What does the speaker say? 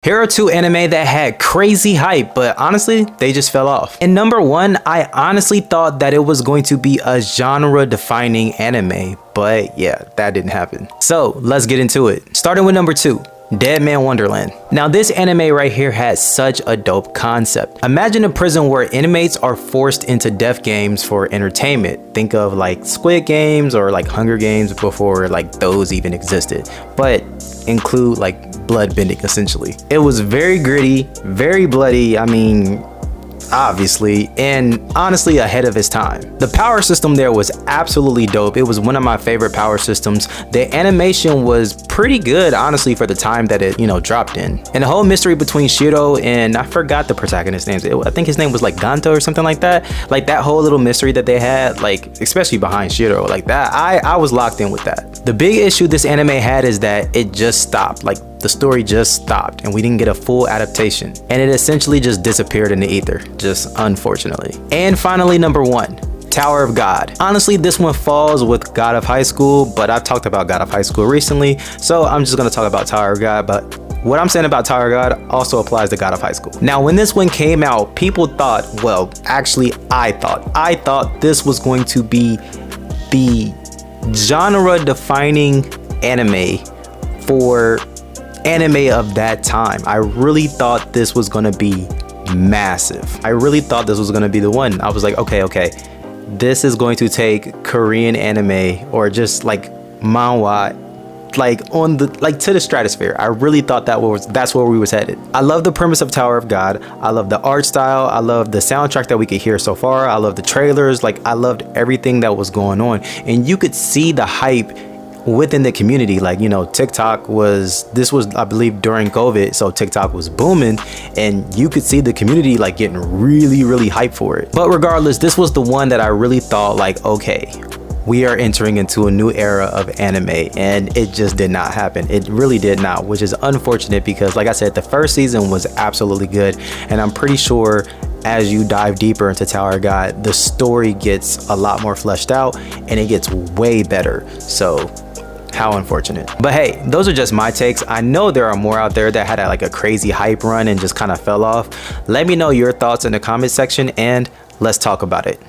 Here are two anime that had crazy hype, but honestly, they just fell off. In number one, I honestly thought that it was going to be a genre-defining anime, but yeah, that didn't happen. So let's get into it. Starting with number two, Dead Man Wonderland. Now this anime right here has such a dope concept. Imagine a prison where inmates are forced into death games for entertainment. Think of like Squid Games or like Hunger Games before like those even existed, but include like blood bending essentially. It was very gritty, very bloody, I mean, obviously, and honestly ahead of its time. The power system there was absolutely dope. It was one of my favorite power systems. The animation was pretty good, honestly, for the time that it, dropped in. And the whole mystery between Shiro and I forgot the protagonist's name. I think his name was like Ganto or something like that. Like that whole little mystery that they had, like especially behind Shiro, like that, I was locked in with that. The big issue this anime had is that it just stopped. Like the story just stopped and we didn't get a full adaptation, and it essentially just disappeared in the ether, just unfortunately. And finally, number one, Tower of God. Honestly, this one falls with God of High School, but I've talked about God of High School recently, so I'm just gonna talk about Tower of God. But what I'm saying about Tower of God also applies to God of High School. Now, when this one came out, people thought, well, actually, I thought this was going to be the genre-defining anime for anime of that time. I really thought this was gonna be massive. I really thought this was gonna be the one. I was like, okay, this is going to take Korean anime or just like manhwa to the stratosphere. I really thought that's where we was headed. I love the premise of Tower of God. I love the art style. I love the soundtrack that we could hear so far. I love the trailers. Like I loved everything that was going on, and you could see the hype within the community. Like, TikTok this was I believe during COVID, so TikTok was booming and you could see the community like getting really hyped for it. But regardless, this was the one that I really thought like, okay, we are entering into a new era of anime, and it just did not happen. It really did not, which is unfortunate because like I said, the first season was absolutely good, and I'm pretty sure as you dive deeper into Tower of God, the story gets a lot more fleshed out and it gets way better. So how unfortunate. But hey, those are just my takes. I know there are more out there that had like a crazy hype run and just kind of fell off. Let me know your thoughts in the comment section and let's talk about it.